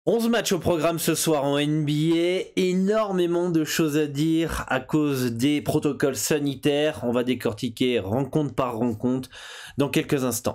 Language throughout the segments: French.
11 matchs au programme ce soir en NBA, énormément de choses à dire à cause des protocoles sanitaires. On va décortiquer rencontre par rencontre dans quelques instants.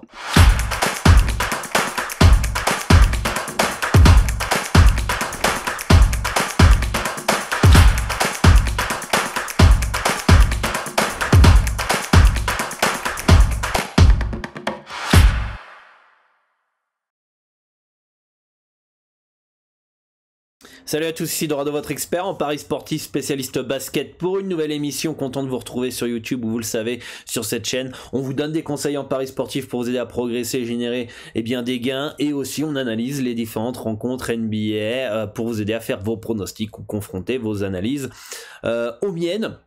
Salut à tous, ici Dorado, votre expert en paris sportif, spécialiste basket pour une nouvelle émission. Content de vous retrouver sur YouTube où vous le savez, sur cette chaîne, on vous donne des conseils en paris sportif pour vous aider à progresser et générer des gains. Et aussi on analyse les différentes rencontres NBA pour vous aider à faire vos pronostics ou confronter vos analyses aux miennes.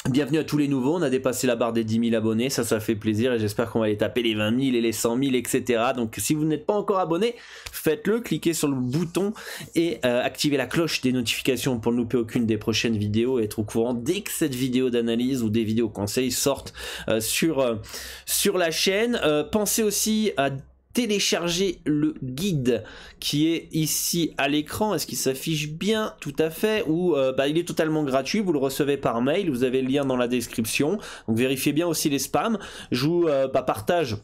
Bienvenue à tous les nouveaux, on a dépassé la barre des 10 000 abonnés, ça fait plaisir et j'espère qu'on va aller taper les 20 000 et les 100 000 etc. Donc si vous n'êtes pas encore abonné, faites-le, cliquez sur le bouton et activez la cloche des notifications pour ne louper aucune des prochaines vidéos et être au courant dès que cette vidéo d'analyse ou des vidéos conseils sortent sur la chaîne. Pensez aussi à télécharger le guide qui est ici à l'écran. Est-ce qu'il s'affiche bien? Tout à fait. Ou il est totalement gratuit, vous le recevez par mail, vous avez le lien dans la description, donc vérifiez bien aussi les spams. Je vous partage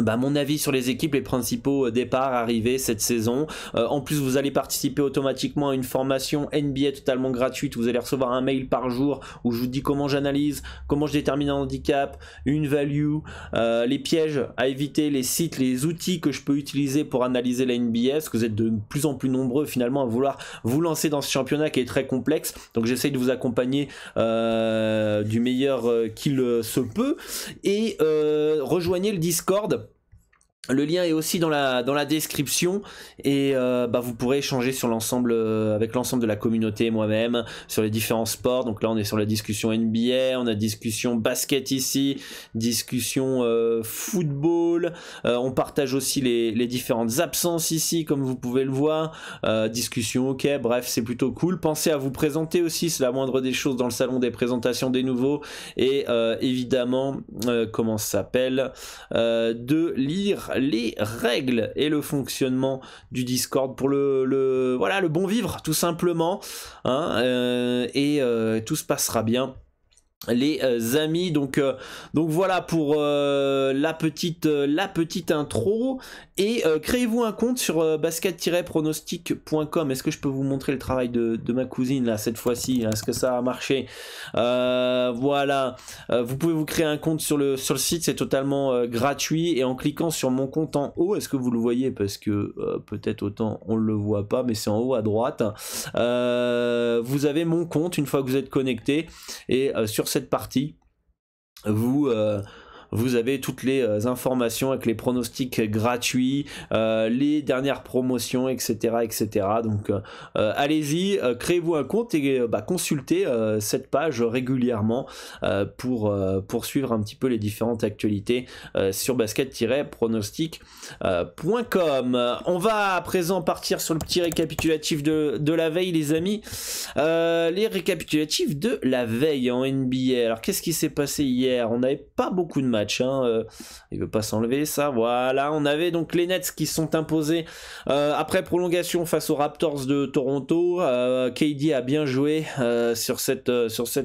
mon avis sur les équipes, les principaux départs arrivés cette saison. En plus, vous allez participer automatiquement à une formation NBA totalement gratuite. Vous allez recevoir un mail par jour où je vous dis comment j'analyse, comment je détermine un handicap, une value, les pièges à éviter, les sites, les outils que je peux utiliser pour analyser la NBA. Parce que vous êtes de plus en plus nombreux finalement à vouloir vous lancer dans ce championnat qui est très complexe. Donc j'essaye de vous accompagner du meilleur qu'il se peut. Et rejoignez le Discord. Le lien est aussi dans la description et vous pourrez échanger sur l'ensemble avec l'ensemble de la communauté, moi-même, sur les différents sports. Donc là on est sur la discussion NBA, on a discussion basket ici, discussion football, on partage aussi les différentes absences ici comme vous pouvez le voir, discussion ok, bref c'est plutôt cool. Pensez à vous présenter aussi, c'est la moindre des choses dans le salon des présentations des nouveaux et évidemment comment ça s'appelle, de lire les règles et le fonctionnement du Discord pour le bon vivre tout simplement, tout se passera bien les amis. Donc voilà pour la petite intro et créez-vous un compte sur basket-pronostic.com. Est-ce que je peux vous montrer le travail de ma cousine là cette fois-ci? Est-ce que ça a marché? Voilà, vous pouvez vous créer un compte sur le site, c'est totalement gratuit et en cliquant sur mon compte en haut, est-ce que vous le voyez? Parce que peut-être autant on le voit pas, mais c'est en haut à droite, vous avez mon compte une fois que vous êtes connecté et sur cette partie vous avez toutes les informations avec les pronostics gratuits, les dernières promotions, etc. Donc allez-y, créez-vous un compte et consultez cette page régulièrement pour suivre un petit peu les différentes actualités sur basket-pronostic.com. On va à présent partir sur le petit récapitulatif de la veille, les amis. Les récapitulatifs de la veille en NBA. Alors qu'est-ce qui s'est passé hier? On n'avait pas beaucoup de matchs. Il veut pas s'enlever ça, voilà. On avait donc les Nets qui sont imposés après prolongation face aux Raptors de Toronto. KD a bien joué sur cette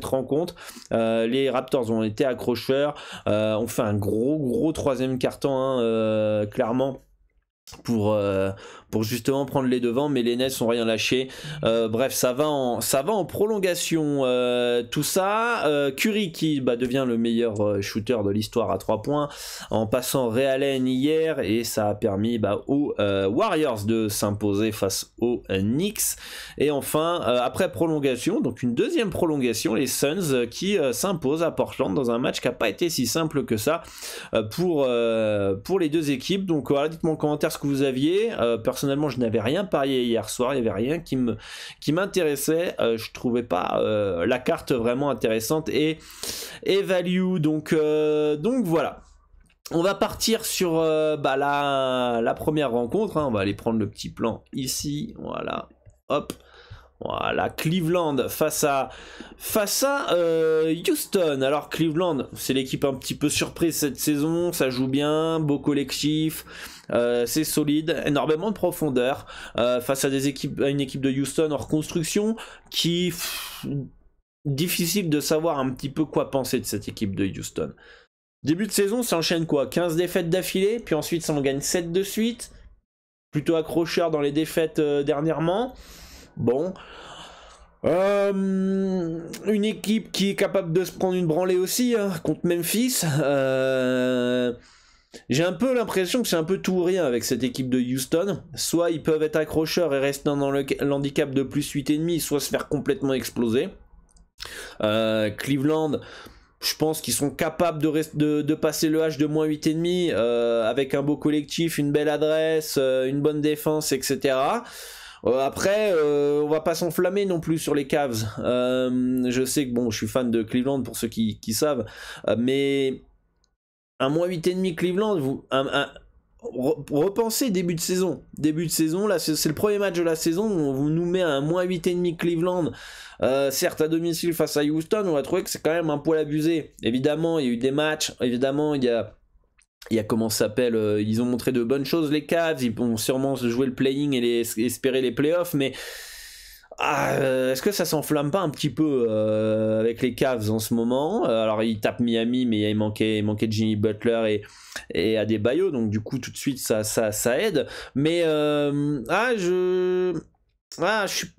rencontre. Les Raptors ont été accrocheurs, ont fait un gros troisième quart-temps, clairement, pour justement prendre les devants, mais les Nets n'ont rien lâché. Bref, ça va en prolongation, tout ça. Curry qui devient le meilleur shooter de l'histoire à 3 points en passant Ray Allen hier, et ça a permis aux Warriors de s'imposer face aux Knicks. Et enfin, après prolongation, donc une deuxième prolongation, les Suns qui s'imposent à Portland dans un match qui n'a pas été si simple que ça pour les deux équipes. Donc voilà, dites-moi en commentaire ce que vous aviez. Personnellement, je n'avais rien parié hier soir, il n'y avait rien qui m'intéressait. Je trouvais pas la carte vraiment intéressante et value. Donc voilà. On va partir sur la première rencontre. On va aller prendre le petit plan ici. Voilà. Hop. Voilà, Cleveland face à Houston. Alors Cleveland, c'est l'équipe un petit peu surprise cette saison, ça joue bien, beau collectif, c'est solide, énormément de profondeur face à une équipe de Houston en reconstruction qui difficile de savoir un petit peu quoi penser de cette équipe de Houston. Début de saison, ça enchaîne quoi? 15 défaites d'affilée, puis ensuite ça en gagne 7 de suite. Plutôt accrocheur dans les défaites dernièrement. Bon. Une équipe qui est capable de se prendre une branlée aussi hein, contre Memphis. J'ai un peu l'impression que c'est un peu tout ou rien avec cette équipe de Houston. Soit ils peuvent être accrocheurs et rester dans l'handicap de plus 8,5, soit se faire complètement exploser. Cleveland, je pense qu'ils sont capables de passer le H de moins 8,5 avec un beau collectif, une belle adresse, une bonne défense, etc. Après, on va pas s'enflammer non plus sur les Cavs. Je sais que bon, je suis fan de Cleveland pour ceux qui savent, mais un moins 8,5 Cleveland, repensez début de saison. Début de saison, là c'est le premier match de la saison, on vous nous met un moins 8,5 Cleveland, certes à domicile face à Houston, on va trouver que c'est quand même un poil abusé. Évidemment, il y a eu des matchs, évidemment, il y a comment ça s'appelle, ils ont montré de bonnes choses les Cavs, ils vont sûrement jouer le playing et espérer les playoffs, mais est-ce que ça s'enflamme pas un petit peu avec les Cavs en ce moment? Alors ils tapent Miami, mais il manquait Jimmy Butler et Adebayo, donc du coup tout de suite ça aide. Mais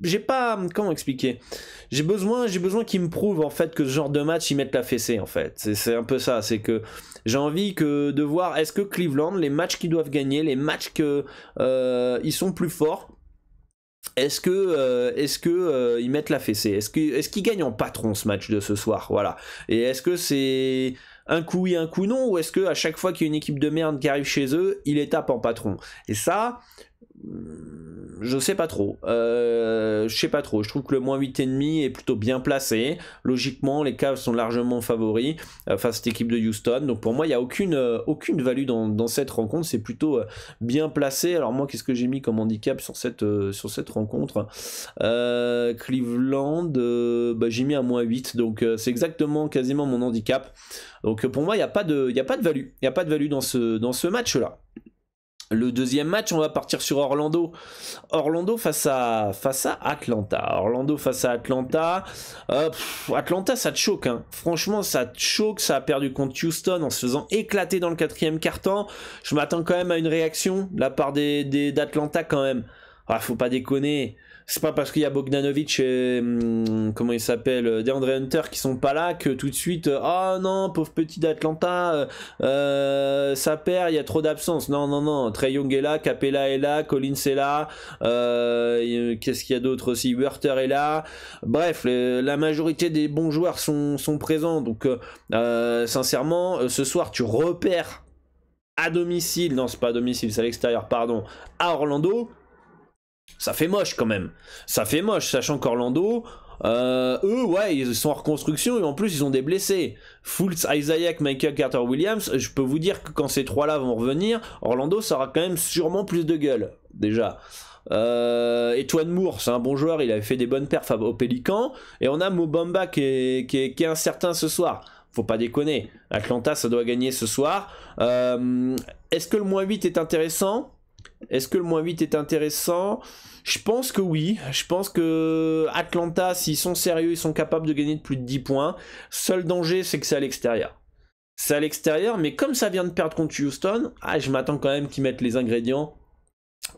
j'ai pas, comment expliquer, j'ai besoin qu'ils me prouvent en fait que ce genre de match ils mettent la fessée en fait. C'est un peu ça, c'est que j'ai envie de voir est-ce que Cleveland, les matchs qu'ils doivent gagner, les matchs que ils sont plus forts, est-ce que ils mettent la fessée, est-ce qu'ils gagnent en patron ce match de ce soir, voilà. Et est-ce que c'est un coup oui, un coup non, ou est-ce que à chaque fois qu'il y a une équipe de merde qui arrive chez eux, ils les tapent en patron? Et ça, je sais pas trop. Je trouve que le moins 8,5 est plutôt bien placé. Logiquement, les Cavs sont largement favoris face à cette équipe de Houston. Donc pour moi, il n'y a aucune value dans cette rencontre. C'est plutôt bien placé. Alors moi, qu'est-ce que j'ai mis comme handicap sur cette rencontre? Cleveland, j'ai mis un moins 8. Donc c'est exactement quasiment mon handicap. Donc pour moi, il n'y a pas de value. Il n'y a pas de value dans ce match-là. Le deuxième match, on va partir sur Orlando. Orlando face à Atlanta. Orlando face à Atlanta. Atlanta, ça te choque. Hein. Franchement, ça te choque. Ça a perdu contre Houston en se faisant éclater dans le 4e quart-temps. Je m'attends quand même à une réaction de la part d'Atlanta quand même. Faut pas déconner. C'est pas parce qu'il y a Bogdanovic et comment il s'appelle, DeAndre Hunter qui sont pas là que tout de suite non, pauvre petit d'Atlanta, ça perd, il y a trop d'absence. Non, Trae Young est là, Capella est là, Collins est là, qu'est-ce qu'il y a d'autre aussi, Werther est là. Bref, la majorité des bons joueurs sont présents, donc sincèrement, ce soir tu repères à domicile, non c'est pas à domicile, c'est à l'extérieur, pardon, à Orlando. Ça fait moche quand même. Ça fait moche, sachant qu'Orlando, eux, ouais, ils sont en reconstruction et en plus ils ont des blessés. Fultz, Isaac, Michael Carter-Williams, je peux vous dire que quand ces trois-là vont revenir, Orlando ça aura quand même sûrement plus de gueule, déjà. Etwan Moore, c'est un bon joueur, il avait fait des bonnes perfs au Pélican. Et on a Mo Bamba qui est incertain ce soir. Faut pas déconner. Atlanta, ça doit gagner ce soir. Est-ce que le moins 8 est intéressant ? Je pense que oui. Je pense que Atlanta, s'ils sont sérieux, ils sont capables de gagner de plus de 10 points. Seul danger, c'est que c'est à l'extérieur. C'est à l'extérieur, mais comme ça vient de perdre contre Houston, je m'attends quand même qu'ils mettent les ingrédients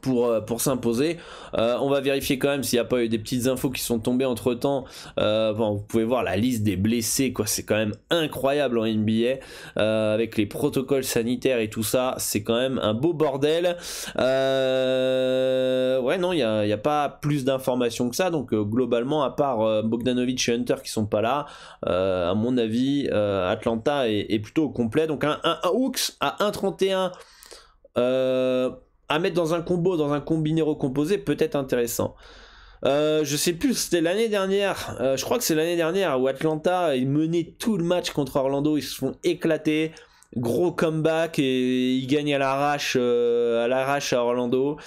pour s'imposer. On va vérifier quand même s'il n'y a pas eu des petites infos qui sont tombées entre temps. Vous pouvez voir la liste des blessés, quoi. C'est quand même incroyable en NBA avec les protocoles sanitaires et tout ça. C'est quand même un beau bordel. Ouais, non, il n'y a pas plus d'informations que ça. Donc globalement, à part Bogdanovic et Hunter qui sont pas là, à mon avis, Atlanta est plutôt au complet. Donc un Hawks à 1,31 à mettre dans un combo, dans un combiné recomposé, peut-être intéressant. Je sais plus, c'était l'année dernière, je crois que c'est l'année dernière où Atlanta ils menaient tout le match contre Orlando, ils se font éclater. gros comeback et ils gagnent à l'arrache à Orlando.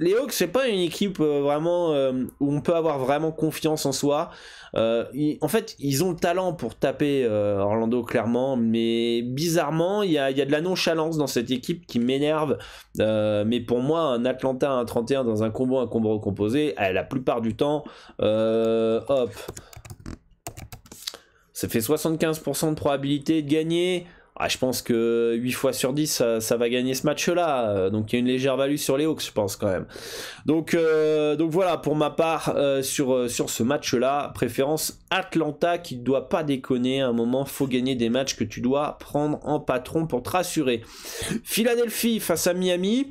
Les Hawks, c'est pas une équipe vraiment où on peut avoir vraiment confiance en soi. En fait, ils ont le talent pour taper Orlando, clairement, mais bizarrement, il y a de la nonchalance dans cette équipe qui m'énerve. Mais pour moi, un Atlanta 1-31 dans un combo recomposé, la plupart du temps, hop, ça fait 75% de probabilité de gagner. Je pense que 8 fois sur 10, ça va gagner ce match-là. Donc il y a une légère value sur les Hawks, je pense quand même. Donc voilà, pour ma part, sur ce match-là, préférence Atlanta qui ne doit pas déconner. À un moment, il faut gagner des matchs que tu dois prendre en patron pour te rassurer. Philadelphie face à Miami.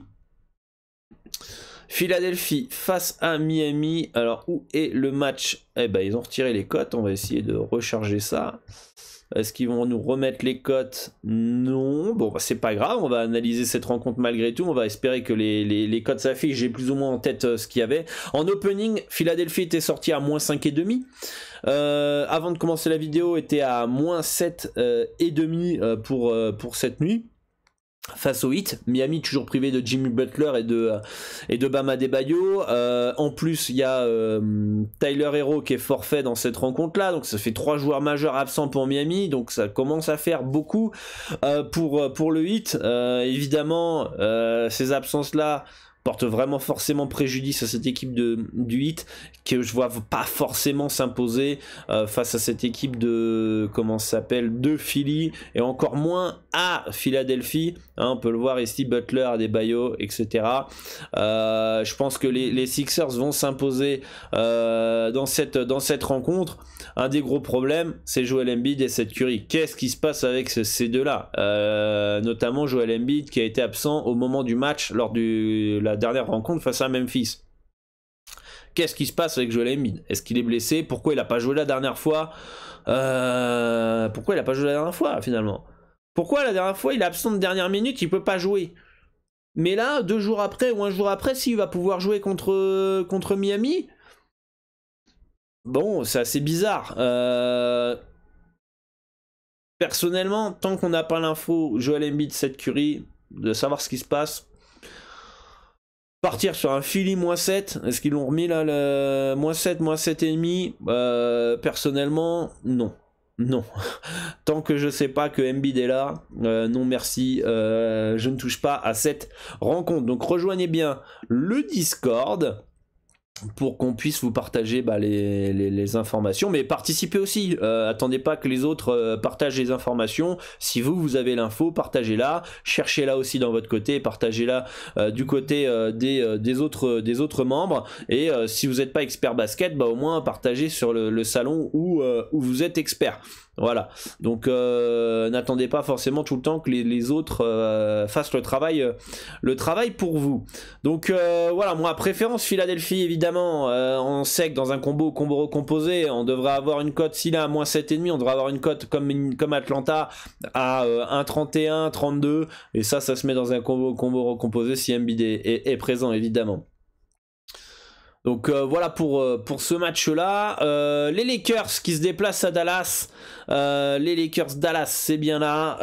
Philadelphie face à Miami. Alors, où est le match? Eh ben, ils ont retiré les cotes. On va essayer de recharger ça. Est-ce qu'ils vont nous remettre les cotes? Non. Bon, bah, c'est pas grave. On va analyser cette rencontre malgré tout. On va espérer que les cotes s'affichent. J'ai plus ou moins en tête ce qu'il y avait. En opening, Philadelphie était sorti à moins 5,5. Avant de commencer la vidéo, était à moins 7,5 pour cette nuit. Face au Heat, Miami toujours privé de Jimmy Butler et de Bam Adebayo. En plus, il y a Tyler Herro qui est forfait dans cette rencontre-là, donc ça fait 3 joueurs majeurs absents pour Miami, donc ça commence à faire beaucoup pour le Heat. Évidemment, ces absences-là porte vraiment forcément préjudice à cette équipe du Heat que je vois pas forcément s'imposer face à cette équipe de de Philly et encore moins à Philadelphie, hein, on peut le voir ici, Butler, Adebayo, etc. Je pense que les Sixers vont s'imposer dans cette rencontre. Un des gros problèmes, c'est Joel Embiid et Seth Curry. Qu'est-ce qui se passe avec ces deux-là, notamment Joel Embiid qui a été absent au moment du match lors de la dernière rencontre face à Memphis. Qu'est-ce qui se passe avec Joel Embiid? Est-ce qu'il est blessé? Pourquoi il n'a pas joué la dernière fois? Pourquoi il n'a pas joué la dernière fois finalement? Pourquoi la dernière fois il est absent de dernière minute, il peut pas jouer? Mais là, 2 jours après ou 1 jour après, s'il va pouvoir jouer contre Miami, bon, c'est assez bizarre. Personnellement, tant qu'on n'a pas l'info, Joel Embiid, Seth Curry, de savoir ce qui se passe, partir sur un Philly -7, est-ce qu'ils l'ont remis là, le -7, -7,5? Personnellement, non. Non. Tant que je sais pas que Embiid est là, non merci, je ne touche pas à cette rencontre. Donc rejoignez bien le Discord pour qu'on puisse vous partager les informations, mais participez aussi, attendez pas que les autres partagent les informations. Si vous avez l'info, partagez-la, cherchez-la aussi dans votre côté, partagez-la du côté des autres membres, et si vous n'êtes pas expert basket, au moins partagez sur le salon où vous êtes expert. Voilà, donc n'attendez pas forcément tout le temps que les autres fassent le travail pour vous. Donc voilà, moi préférence Philadelphie évidemment, en sec dans un combo recomposé, on devrait avoir une cote, s'il est à -7,5, on devrait avoir une cote comme Atlanta à 1,31, 32, et ça se met dans un combo recomposé si Embiid est présent évidemment. Donc voilà pour ce match-là. Les Lakers qui se déplacent à Dallas. Les Lakers Dallas, c'est bien là.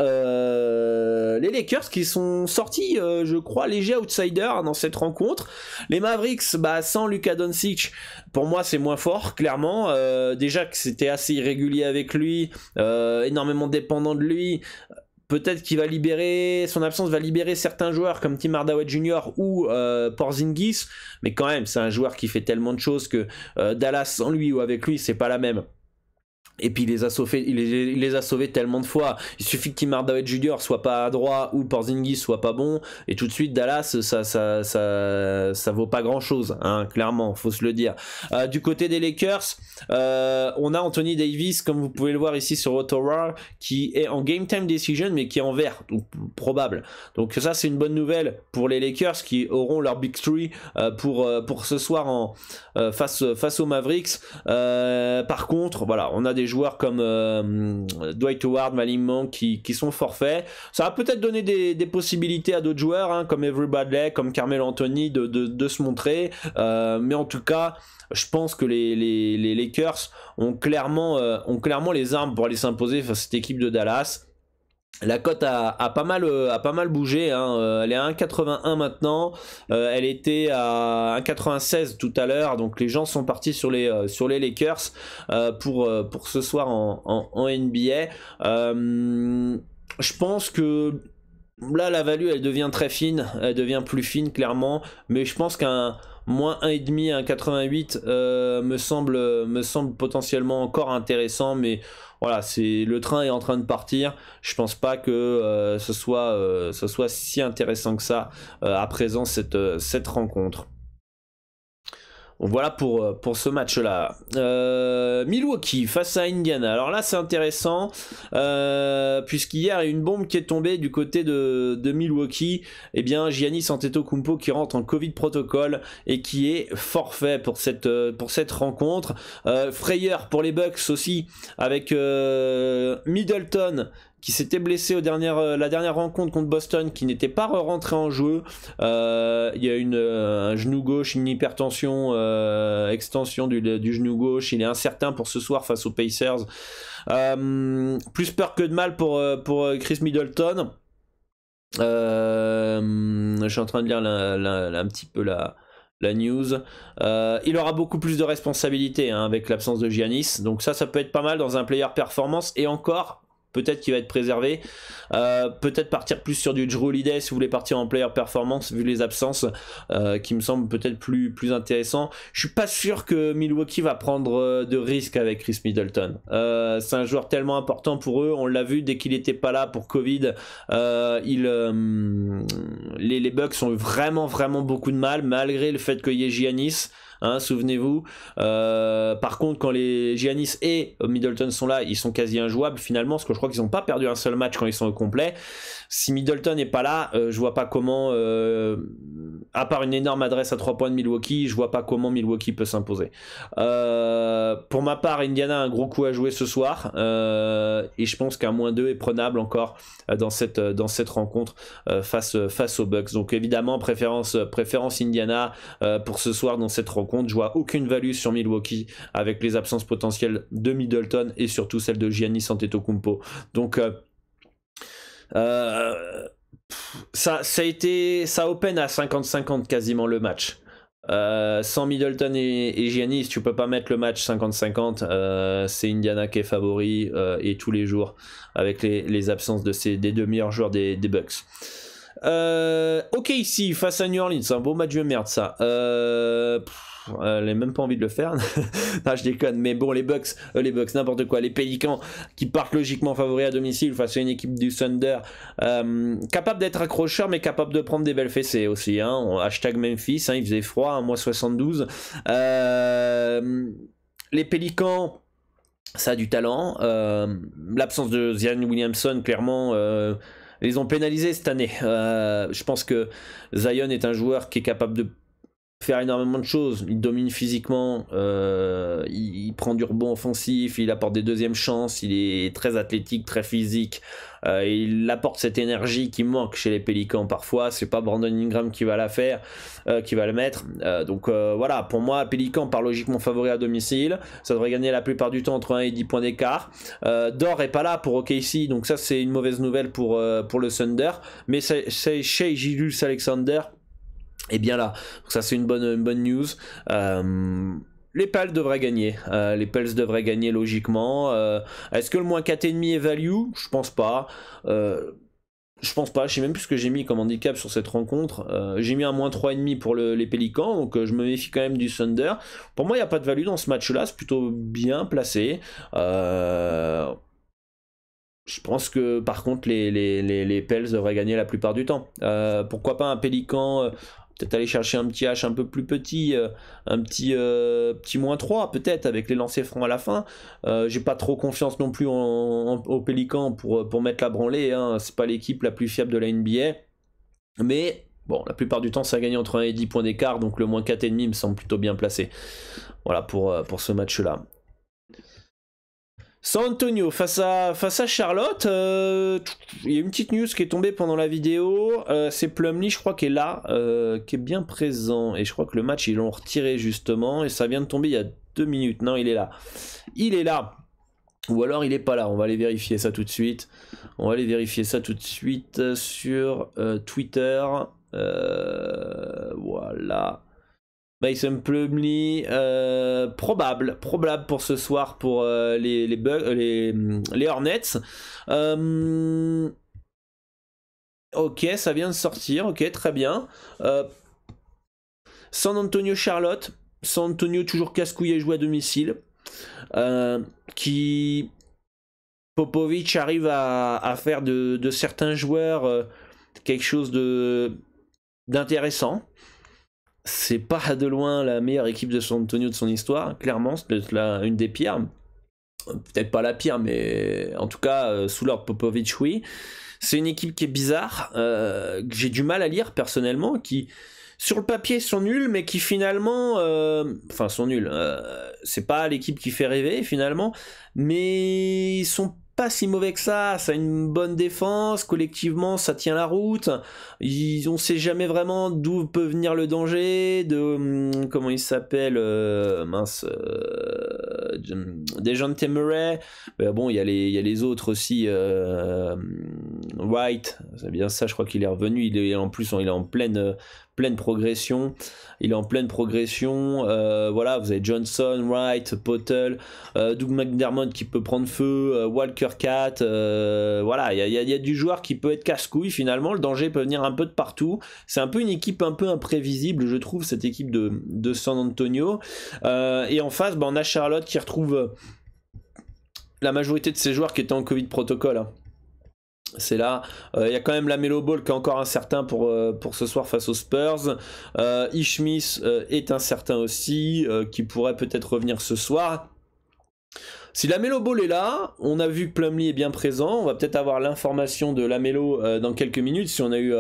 Les Lakers qui sont sortis, je crois, légers outsiders dans cette rencontre. Les Mavericks, sans Luka Doncic, pour moi c'est moins fort, clairement. Déjà que c'était assez irrégulier avec lui, énormément dépendant de lui. Peut-être qu'il va libérer, son absence va libérer certains joueurs comme Tim Hardaway Jr. ou Porzingis, mais quand même c'est un joueur qui fait tellement de choses que Dallas sans lui ou avec lui c'est pas la même. Et puis il les a sauvés tellement de fois. Il suffit que Tim Hardaway Jr. soit pas adroit ou Porzingis soit pas bon, et tout de suite Dallas ça vaut pas grand chose, hein, clairement, faut se le dire. Du côté des Lakers, on a Anthony Davis, comme vous pouvez le voir ici sur Roto-War, qui est en game time decision mais qui est en vert, donc probable. Donc ça c'est une bonne nouvelle pour les Lakers qui auront leur big three pour ce soir face aux Mavericks. Par contre, voilà, on a des joueurs comme Dwight Howard, Malik Monk qui sont forfaits. Ça va peut-être donner des possibilités à d'autres joueurs, hein, comme Avery Bradley, comme Carmelo Anthony de se montrer, mais en tout cas je pense que les Lakers ont clairement les armes pour aller s'imposer face à cette équipe de Dallas. La cote a pas mal bougé, hein. Elle est à 1,81 maintenant, elle était à 1,96 tout à l'heure, donc les gens sont partis sur les Lakers pour ce soir en NBA. Je pense que là la value elle devient très fine, elle devient plus fine clairement, mais je pense qu'un moins 1,5 à 1,88 me semble potentiellement encore intéressant, mais voilà, le train est en train de partir. Je pense pas que ce soit si intéressant que ça à présent cette rencontre. Donc voilà pour ce match-là. Milwaukee face à Indiana. Alors là, c'est intéressant, puisqu'hier, il y a une bombe qui est tombée du côté de Milwaukee. Eh bien, Giannis Antetokounmpo qui rentre en Covid protocole et qui est forfait pour cette rencontre. Frayeur pour les Bucks aussi, avec Middleton qui s'était blessé la dernière rencontre contre Boston, qui n'était pas rentré en jeu. Il y a un genou gauche, une hypertension, extension du genou gauche. Il est incertain pour ce soir face aux Pacers. Plus peur que de mal pour Chris Middleton. Je suis en train de lire un petit peu la news. Il aura beaucoup plus de responsabilités avec l'absence de Giannis. Donc ça peut être pas mal dans un player performance. Et encore, peut-être qu'il va être préservé. Peut-être partir plus sur du Jrue Holiday si vous voulez partir en player performance vu les absences, qui me semble peut-être plus intéressant. Je suis pas sûr que Milwaukee va prendre de risques avec Chris Middleton. C'est un joueur tellement important pour eux. On l'a vu dès qu'il était pas là pour Covid. Les Bucks ont eu vraiment beaucoup de mal malgré le fait qu'il y ait Giannis. Souvenez-vous. Par contre, quand les Giannis et Middleton sont là, ils sont quasi injouables finalement, parce que je crois qu'ils n'ont pas perdu un seul match quand ils sont au complet. Si Middleton n'est pas là, je vois pas comment, à part une énorme adresse à 3 points de Milwaukee, je vois pas comment Milwaukee peut s'imposer. Pour ma part, Indiana a un gros coup à jouer ce soir, et je pense qu'un -2 est prenable encore dans cette rencontre face aux Bucks. Donc évidemment, préférence Indiana pour ce soir dans cette rencontre. Je vois aucune value sur Milwaukee avec les absences potentielles de Middleton et surtout celle de Giannis Antetokounmpo. Donc ça open à 50-50 quasiment le match. Sans Middleton et Giannis, tu peux pas mettre le match 50-50. C'est Indiana qui est favori et tous les jours avec les absences des deux meilleurs joueurs des Bucks. Ok, ici face à New Orleans, un beau match de merde ça. Elle n'a même pas envie de le faire. Non, je déconne, mais bon, les Bucks, n'importe quoi. Les Pélicans qui partent logiquement favoris à domicile face à une équipe du Thunder, capable d'être accrocheur, mais capable de prendre des belles fessées aussi. Hashtag Memphis, il faisait froid, -72. Les Pélicans, ça a du talent. L'absence de Zion Williamson, clairement. Ils ont pénalisé cette année. Je pense que Zion est un joueur qui est capable de faire énormément de choses. Il domine physiquement, il prend du rebond offensif, il apporte des deuxièmes chances, il est très athlétique, très physique, il apporte cette énergie qui manque chez les Pélicans parfois. C'est pas Brandon Ingram qui va qui va le mettre. Donc voilà, pour moi, Pélicans part logiquement favori à domicile. Ça devrait gagner la plupart du temps entre 1 et 10 points d'écart. Dor est pas là pour OKC, donc ça c'est une mauvaise nouvelle pour le Thunder, mais c'est chez Gilus Alexander et bien là, donc ça c'est une bonne news. Les Pels devraient gagner. Logiquement. Est-ce que le -4,5 est value? Je pense pas. Je sais même plus ce que j'ai mis comme handicap sur cette rencontre. J'ai mis un -3,5 pour les Pélicans, donc je me méfie quand même du Thunder. Pour moi, il n'y a pas de value dans ce match-là, c'est plutôt bien placé. Je pense que par contre les Pels devraient gagner la plupart du temps. Pourquoi pas un Pélican, peut-être aller chercher un petit H un peu plus petit, un petit -3 peut-être avec les lancers francs à la fin. J'ai pas trop confiance non plus au Pélican pour mettre la branlée, c'est pas l'équipe la plus fiable de la NBA, mais bon, la plupart du temps ça gagne entre 1 et 10 points d'écart, donc le -4,5 me semble plutôt bien placé. Voilà pour ce match là. San Antonio face à Charlotte, il y a une petite news qui est tombée pendant la vidéo, c'est Plumlee je crois qui est là, qui est bien présent, et je crois que le match ils l'ont retiré justement, et ça vient de tomber il y a 2 minutes, non il est là, Ou alors il est pas là, on va aller vérifier ça tout de suite. On va aller vérifier ça tout de suite sur Twitter. Voilà. Mason Plumlee, probable pour ce soir pour les Hornets. Ok, ça vient de sortir, ok, très bien. San Antonio Charlotte. San Antonio toujours casse-couille à jouer à domicile. Qui Popovic arrive à faire de certains joueurs quelque chose d'intéressant. C'est pas de loin la meilleure équipe de San Antonio de son histoire, clairement, c'est peut-être une des pires. Peut-être pas la pire, mais en tout cas, sous l'ordre Popovic, oui. C'est une équipe qui est bizarre, que j'ai du mal à lire personnellement, qui sur le papier sont nuls, mais qui finalement, sont nuls. C'est pas l'équipe qui fait rêver finalement, mais ils sont pas si mauvais que ça. Ça a une bonne défense, collectivement ça tient la route. On sait jamais vraiment d'où peut venir le danger. Comment il s'appelle, Dejounte Murray. Bon, il y a les autres aussi. Wright, c'est bien ça. Je crois qu'il est revenu. Il est en pleine progression. Voilà, vous avez Johnson, Wright, Potel, Doug McDermott qui peut prendre feu, Walker Cat. Voilà, il y a du joueur qui peut être casse-couille finalement. Le danger peut venir un peu de partout. C'est un peu une équipe un peu imprévisible, je trouve, cette équipe de San Antonio. Et en face, on a Charlotte qui retrouve la majorité de ses joueurs qui étaient en Covid protocole. Hein. C'est là, il y a quand même la Melo Ball qui est encore incertain pour ce soir face aux Spurs. Ish Smith est incertain aussi, qui pourrait peut-être revenir ce soir. Si la Melo Ball est là, on a vu que Plumlee est bien présent, on va peut-être avoir l'information de la Melo dans quelques minutes, si on a eu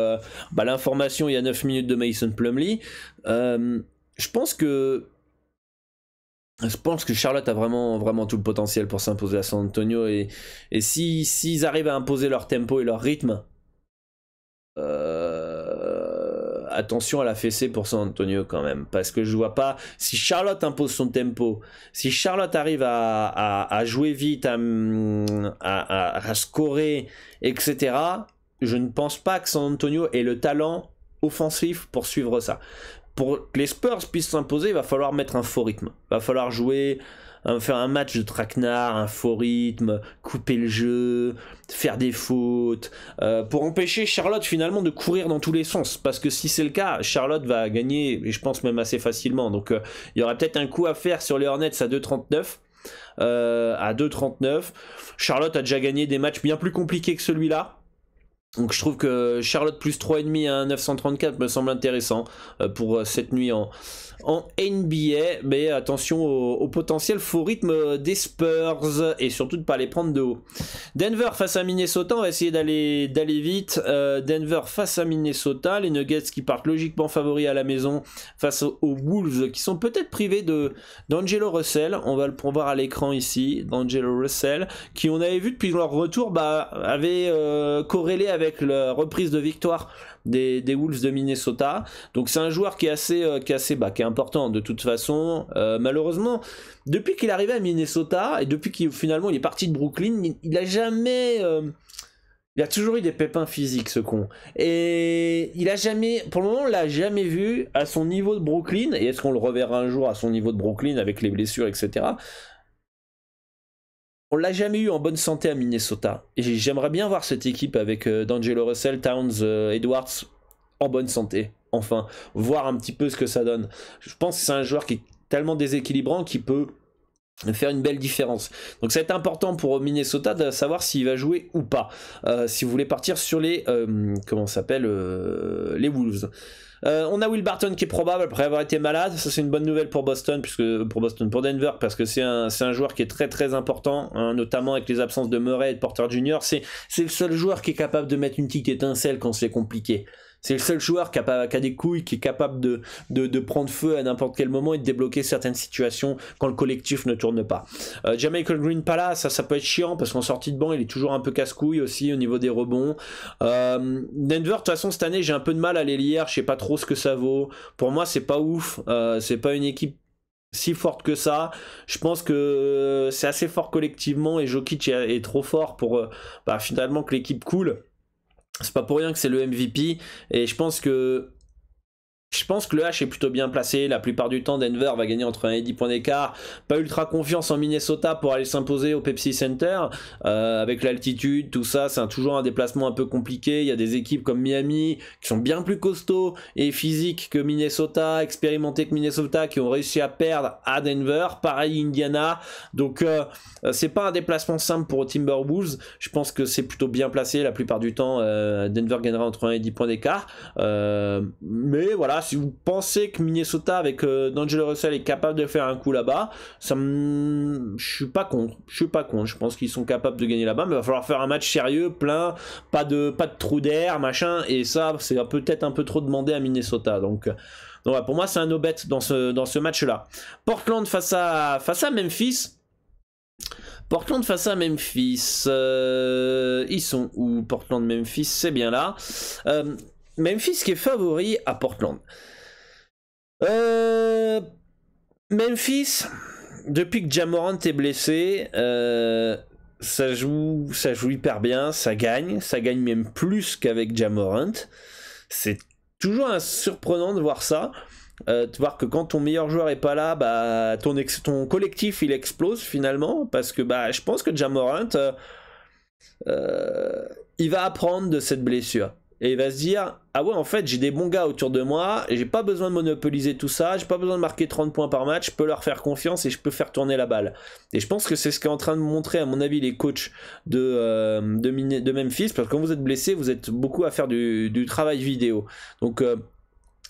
l'information il y a 9 minutes de Mason Plumlee. Je pense que Charlotte a vraiment tout le potentiel pour s'imposer à San Antonio et s'ils arrivent à imposer leur tempo et leur rythme, attention à la fessée pour San Antonio quand même, parce que je vois pas si Charlotte impose son tempo, si Charlotte arrive à jouer vite, à scorer, etc. Je ne pense pas que San Antonio ait le talent offensif pour suivre ça. Pour que les Spurs puissent s'imposer, il va falloir mettre un faux rythme. Il va falloir faire un match de traquenard, un faux rythme, couper le jeu, faire des fautes, pour empêcher Charlotte finalement de courir dans tous les sens. Parce que si c'est le cas, Charlotte va gagner, et je pense même assez facilement. Donc il y aurait peut-être un coup à faire sur les Hornets à 2,39. À 2,39. Charlotte a déjà gagné des matchs bien plus compliqués que celui-là. Donc je trouve que Charlotte plus 3,5 à 934 me semble intéressant pour cette nuit en NBA, mais attention au potentiel faux rythme des Spurs et surtout de ne pas les prendre de haut. Denver face à Minnesota, on va essayer d'aller vite. Denver face à Minnesota, les Nuggets qui partent logiquement favoris à la maison face aux Wolves qui sont peut-être privés d'Angelo Russell. On va le voir à l'écran ici, d'Angelo Russell, qui on avait vu depuis leur retour avait corrélé avec la reprise de victoire des Wolves de Minnesota. Donc c'est un joueur qui est important de toute façon. Malheureusement, depuis qu'il est arrivé à Minnesota et depuis qu'il finalement il est parti de Brooklyn, il a jamais il a toujours eu des pépins physiques, ce con. Et pour le moment, on l'a jamais vu à son niveau de Brooklyn. Et est-ce qu'on le reverra un jour à son niveau de Brooklyn avec les blessures, etc. On l'a jamais eu en bonne santé à Minnesota. Et j'aimerais bien voir cette équipe avec D'Angelo Russell, Towns, Edwards en bonne santé. Enfin, voir un petit peu ce que ça donne. Je pense que c'est un joueur qui est tellement déséquilibrant qu'il peut faire une belle différence. Donc ça va être important pour Minnesota de savoir s'il va jouer ou pas. Si vous voulez partir sur les les Wolves. On a Will Barton qui est probable après avoir été malade. Ça c'est une bonne nouvelle pour pour Denver, parce que c'est un joueur qui est très très important, hein, notamment avec les absences de Murray et de Porter Jr. C'est le seul joueur qui est capable de mettre une petite étincelle quand c'est compliqué. C'est le seul joueur qui a des couilles, qui est capable de prendre feu à n'importe quel moment et de débloquer certaines situations quand le collectif ne tourne pas. Jamichael Green pas là, ça peut être chiant parce qu'en sortie de banc il est toujours un peu casse-couille aussi au niveau des rebonds. Denver, de toute façon cette année j'ai un peu de mal à les lire, je sais pas trop ce que ça vaut. Pour moi c'est pas ouf, c'est pas une équipe si forte que ça. Je pense que c'est assez fort collectivement et Jokic est trop fort pour finalement que l'équipe coule. C'est pas pour rien que c'est le MVP et je pense que le H est plutôt bien placé. La plupart du temps, Denver va gagner entre 1 et 10 points d'écart. Pas ultra confiance en Minnesota pour aller s'imposer au Pepsi Center. Avec l'altitude, tout ça, c'est toujours un déplacement un peu compliqué. Il y a des équipes comme Miami qui sont bien plus costauds et physiques que Minnesota, expérimentés que Minnesota, qui ont réussi à perdre à Denver. Pareil, Indiana. Donc, c'est pas un déplacement simple pour Timberwolves. Je pense que c'est plutôt bien placé. La plupart du temps, Denver gagnera entre 1 et 10 points d'écart. Mais voilà, si vous pensez que Minnesota avec D'Angelo Russell est capable de faire un coup là-bas, je suis pas contre. Je pense qu'ils sont capables de gagner là-bas, mais il va falloir faire un match sérieux, plein, pas de trou d'air, machin, et ça, c'est peut-être un peu trop demandé à Minnesota. Donc voilà, pour moi, c'est un no-bet dans ce match-là. Portland face à Memphis. Portland face à Memphis. Ils sont où? Portland-Memphis, c'est bien là. Memphis qui est favori à Portland. Memphis, depuis que Ja Morant est blessé, ça joue hyper bien, ça gagne même plus qu'avec Ja Morant. C'est toujours surprenant de voir ça. De voir que quand ton meilleur joueur est pas là, bah, ton collectif il explose finalement, parce que bah, je pense que Ja Morant il va apprendre de cette blessure et il va se dire, ah ouais, en fait j'ai des bons gars autour de moi et j'ai pas besoin de monopoliser tout ça, j'ai pas besoin de marquer 30 points par match, je peux leur faire confiance et je peux faire tourner la balle. Et je pense que c'est ce qu'est en train de montrer à mon avis les coachs de Memphis, parce que quand vous êtes blessé, vous êtes beaucoup à faire du travail vidéo. Donc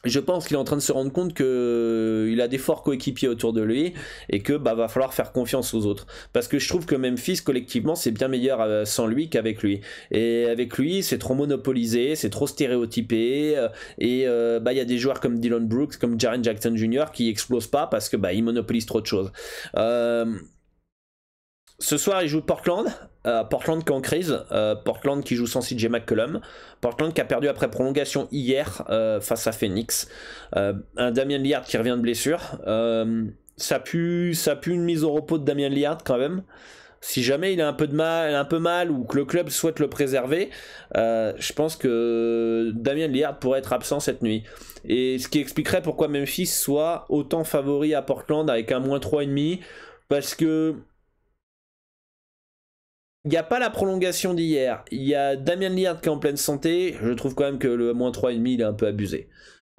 je pense qu'il est en train de se rendre compte qu'il a des forts coéquipiers autour de lui et que va falloir faire confiance aux autres. Parce que je trouve que Memphis, collectivement, c'est bien meilleur sans lui qu'avec lui. Et avec lui, c'est trop monopolisé, c'est trop stéréotypé. Et il y a des joueurs comme Dylan Brooks, comme Jaren Jackson Jr. qui explosent pas parce que ils monopolisent trop de choses. Ce soir, il joue Portland. Portland qui est en crise. Portland qui joue sans CJ McCollum. Portland qui a perdu après prolongation hier face à Phoenix. Un Damian Lillard qui revient de blessure. Ça pue une mise au repos de Damian Lillard quand même. Si jamais il a un peu mal ou que le club souhaite le préserver, je pense que Damian Lillard pourrait être absent cette nuit. Et ce qui expliquerait pourquoi Memphis soit autant favori à Portland avec un -3,5. Parce que il n'y a pas la prolongation d'hier. Il y a Damian Lillard qui est en pleine santé. Je trouve quand même que le -3,5 il est un peu abusé.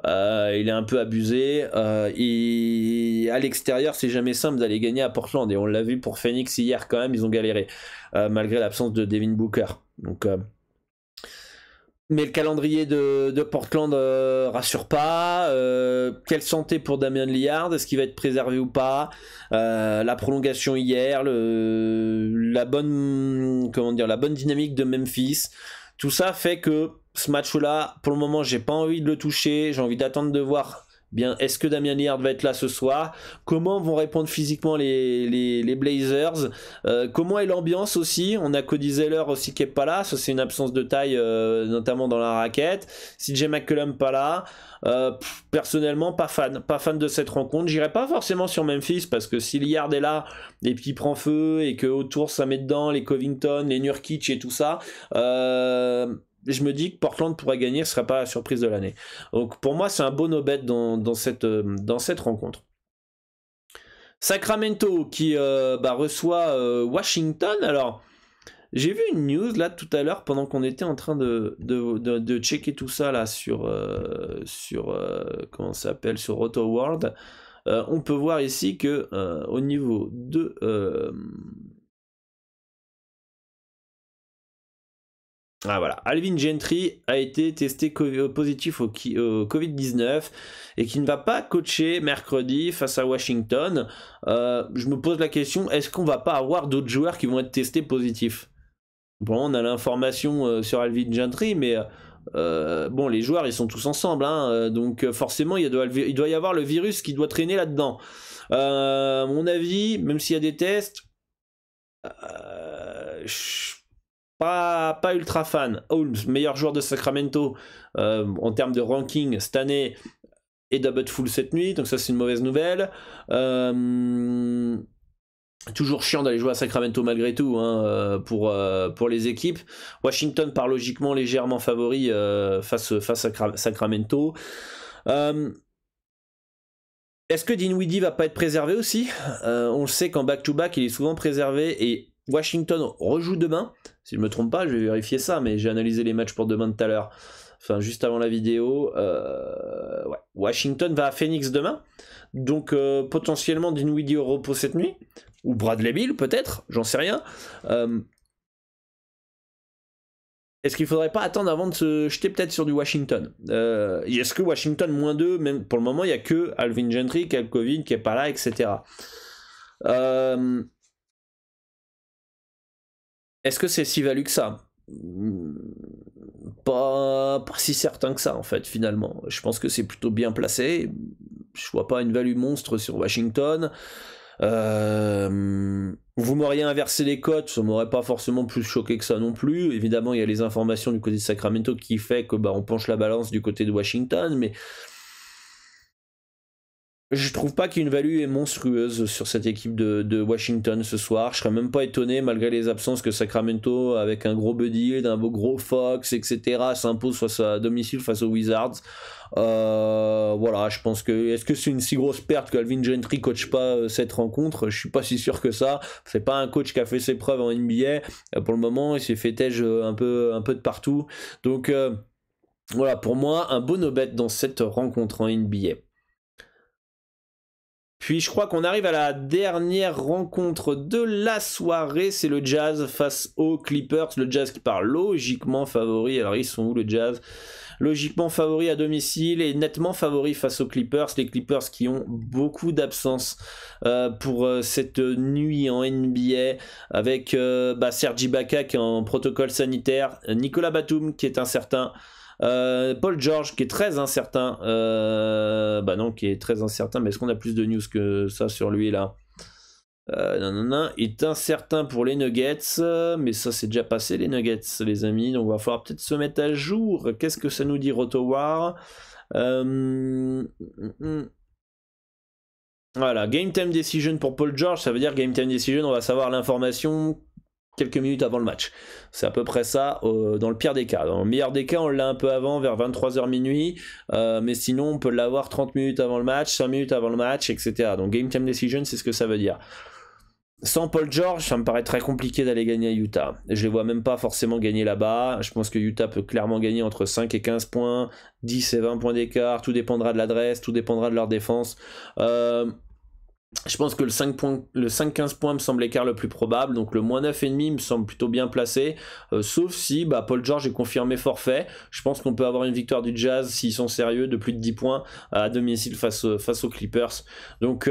Il est un peu abusé. Et à l'extérieur, c'est jamais simple d'aller gagner à Portland. Et on l'a vu pour Phoenix hier quand même, ils ont galéré. Malgré l'absence de Devin Booker. Donc, mais le calendrier de Portland rassure pas. Quelle santé pour Damian Lillard? Est-ce qu'il va être préservé ou pas? La prolongation hier, la bonne dynamique de Memphis. Tout ça fait que ce match-là, pour le moment, j'ai pas envie de le toucher. J'ai envie d'attendre de voir. Bien, est-ce que Damian Lillard va être là ce soir? Comment vont répondre physiquement les Blazers? Comment est l'ambiance aussi? On a Cody Zeller aussi qui est pas là. Ça, c'est une absence de taille, notamment dans la raquette. CJ McCollum pas là. Personnellement, pas fan de cette rencontre. J'irai pas forcément sur Memphis parce que si Lillard est là et puis prend feu et que autour ça met dedans les Covington, les Nurkic et tout ça. Je me dis que Portland pourrait gagner, ce ne serait pas la surprise de l'année. Donc pour moi, c'est un beau no-bet dans cette rencontre. Sacramento qui reçoit Washington. Alors, j'ai vu une news là tout à l'heure pendant qu'on était en train de checker tout ça là sur comment ça s'appelle, sur Roto-World. On peut voir ici que au niveau de voilà, Alvin Gentry a été testé positif au Covid-19 et qui ne va pas coacher mercredi face à Washington. Je me pose la question, est-ce qu'on va pas avoir d'autres joueurs qui vont être testés positifs? Bon, on a l'information sur Alvin Gentry, mais les joueurs ils sont tous ensemble, hein, donc forcément il doit y avoir le virus qui doit traîner là-dedans. À mon avis, même s'il y a des tests, pas ultra fan. Holmes, meilleur joueur de Sacramento en termes de ranking cette année, et Double Full cette nuit, donc ça c'est une mauvaise nouvelle. Toujours chiant d'aller jouer à Sacramento malgré tout, hein, pour les équipes. Washington part logiquement légèrement favori face à Sacramento. Est-ce que Dinwiddie va pas être préservé aussi? On le sait qu'en back-to-back il est souvent préservé, et Washington rejoue demain, si je me trompe pas, je vais vérifier ça, mais j'ai analysé les matchs pour demain tout à l'heure, enfin juste avant la vidéo. Ouais. Washington va à Phoenix demain, donc potentiellement Dinwiddie au repos cette nuit, ou Bradley Beal peut-être, j'en sais rien. Est-ce qu'il faudrait pas attendre avant de se jeter peut-être sur du Washington? Est-ce que Washington -2, même pour le moment il n'y a que Alvin Gentry, Kyle Kovin qui est pas là, etc. Est-ce que c'est si valu que ça? Pas si certain que ça en fait finalement. Je pense que c'est plutôt bien placé. Je vois pas une value monstre sur Washington. Vous m'auriez inversé les cotes, ça m'aurait pas forcément plus choqué que ça non plus. Évidemment, il y a les informations du côté de Sacramento qui fait que on penche la balance du côté de Washington, mais je trouve pas qu'il y ait une value monstrueuse sur cette équipe de Washington ce soir. Je serais même pas étonné, malgré les absences, que Sacramento, avec un gros Buddy, d'un gros Fox, etc., s'impose face à domicile face aux Wizards. Voilà, je pense que... Est-ce que c'est une si grosse perte qu'Alvin Gentry coach pas cette rencontre? Je suis pas si sûr que ça. C'est pas un coach qui a fait ses preuves en NBA. Pour le moment, il s'est fait tège un peu de partout. Donc voilà, pour moi, un beau no-bet dans cette rencontre en NBA. Puis je crois qu'on arrive à la dernière rencontre de la soirée, c'est le Jazz face aux Clippers. Le Jazz qui part logiquement favori. Alors ils sont où le Jazz? Logiquement favori à domicile et nettement favori face aux Clippers. Les Clippers qui ont beaucoup d'absence pour cette nuit en NBA, avec Serge Ibaka qui est en protocole sanitaire, Nicolas Batum qui est incertain, Paul George qui est très incertain, qui est très incertain, mais est-ce qu'on a plus de news que ça sur lui là? Non, il est incertain pour les Nuggets, mais ça c'est déjà passé les Nuggets les amis, donc il va falloir peut-être se mettre à jour. Qu'est-ce que ça nous dit RotoWire? Voilà, Game Time Decision pour Paul George, ça veut dire Game Time Decision, on va savoir l'information quelques minutes avant le match. C'est à peu près ça dans le pire des cas. Dans le meilleur des cas, on l'a un peu avant, vers 23h minuit, mais sinon on peut l'avoir 30 minutes avant le match, 5 minutes avant le match, etc. Donc Game Time Decision, c'est ce que ça veut dire. Sans Paul George, ça me paraît très compliqué d'aller gagner à Utah. Je les vois même pas forcément gagner là-bas. Je pense que Utah peut clairement gagner entre 5 et 15 points, 10 et 20 points d'écart. Tout dépendra de l'adresse, tout dépendra de leur défense. Je pense que le 5-15 points me semble l'écart le plus probable, donc le -9,5 me semble plutôt bien placé, sauf si Paul George est confirmé forfait. Je pense qu'on peut avoir une victoire du Jazz s'ils sont sérieux de plus de 10 points à domicile face aux Clippers. Donc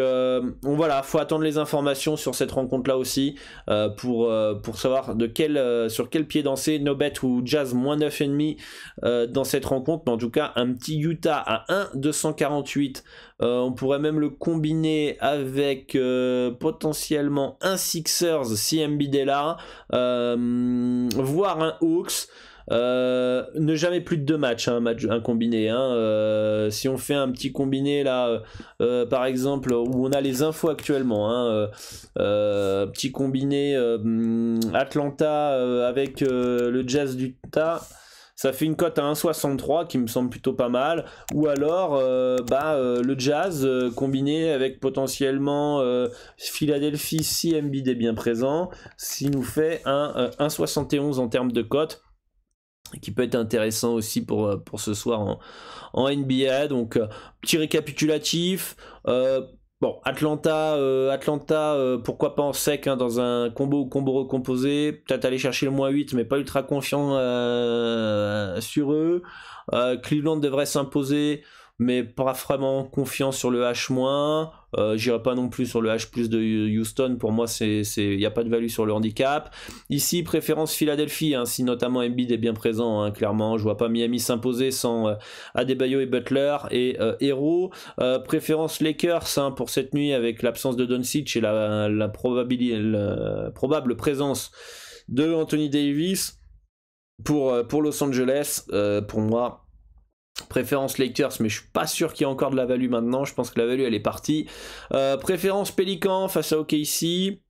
voilà, faut attendre les informations sur cette rencontre là aussi pour savoir sur quel pied danser, no bet ou Jazz -9,5 dans cette rencontre, mais en tout cas un petit Utah à 1,248. On pourrait même le combiner avec potentiellement un Sixers si Embiid est là, voire un Hawks. Ne jamais plus de 2 matchs, un combiné. Si on fait un petit combiné là, par exemple, où on a les infos actuellement, petit combiné Atlanta avec le Jazz d'Utah. Ça fait une cote à 1,63 qui me semble plutôt pas mal. Ou alors le Jazz combiné avec potentiellement Philadelphie si Embiid est bien présent, ce nous fait un 1,71 en termes de cote, qui peut être intéressant aussi pour ce soir en NBA. Donc petit récapitulatif. Bon, Atlanta, pourquoi pas en sec, dans un combo recomposé, peut-être aller chercher le -8, mais pas ultra confiant sur eux. Cleveland devrait s'imposer, mais pas vraiment confiant sur le H-. J'irai pas non plus sur le H+ de Houston. Pour moi, il n'y a pas de value sur le handicap. Ici, préférence Philadelphie, si notamment Embiid est bien présent, clairement. Je vois pas Miami s'imposer sans Adebayo et Butler et Hero. Préférence Lakers pour cette nuit, avec l'absence de Doncic et la probable présence de Anthony Davis. Pour Los Angeles, pour moi, Préférence Lakers, mais je suis pas sûr qu'il y ait encore de la value maintenant. Je pense que la value elle est partie. Préférence Pélican face à OKC.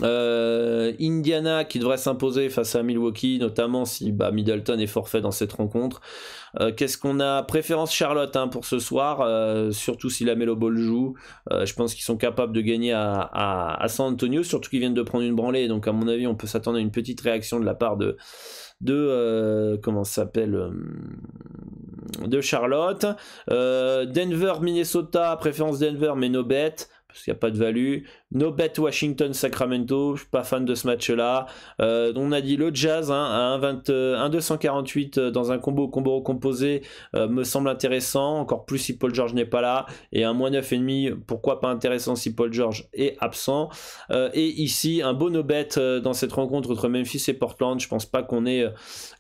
Indiana qui devrait s'imposer face à Milwaukee, notamment si Middleton est forfait dans cette rencontre. Qu'est-ce qu'on a? Préférence Charlotte pour ce soir, surtout si la Melo Ball joue. Je pense qu'ils sont capables de gagner à San Antonio, surtout qu'ils viennent de prendre une branlée, donc à mon avis on peut s'attendre à une petite réaction de la part de comment ça s'appelle, de Charlotte. Denver Minnesota, préférence Denver mais no bet parce qu'il n'y a pas de value. No bet Washington Sacramento, je suis pas fan de ce match là. On a dit le Jazz à 1,248 dans un combo recomposé me semble intéressant, encore plus si Paul George n'est pas là, et un moins 9,5, pourquoi pas intéressant si Paul George est absent. Et ici un beau no bet dans cette rencontre entre Memphis et Portland. Je pense pas qu'on ait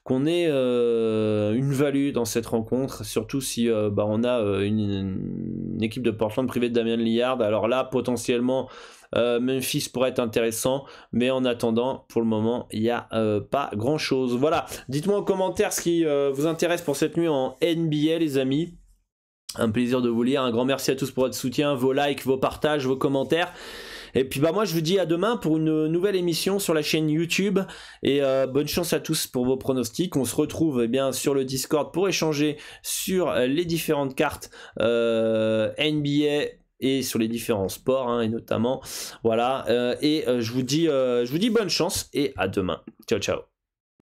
une value dans cette rencontre, surtout si on a une équipe de Portland privée de Damian Lillard. Alors là potentiellement Memphis pourrait être intéressant, mais en attendant pour le moment il n'y a pas grand chose. Voilà, dites-moi en commentaire ce qui vous intéresse pour cette nuit en NBA les amis. Un plaisir de vous lire, un grand merci à tous pour votre soutien, vos likes, vos partages, vos commentaires. Et puis moi je vous dis à demain pour une nouvelle émission sur la chaîne YouTube, et bonne chance à tous pour vos pronostics. On se retrouve sur le Discord pour échanger sur les différentes cartes NBA et sur les différents sports et notamment voilà, je vous dis bonne chance et à demain. Ciao ciao.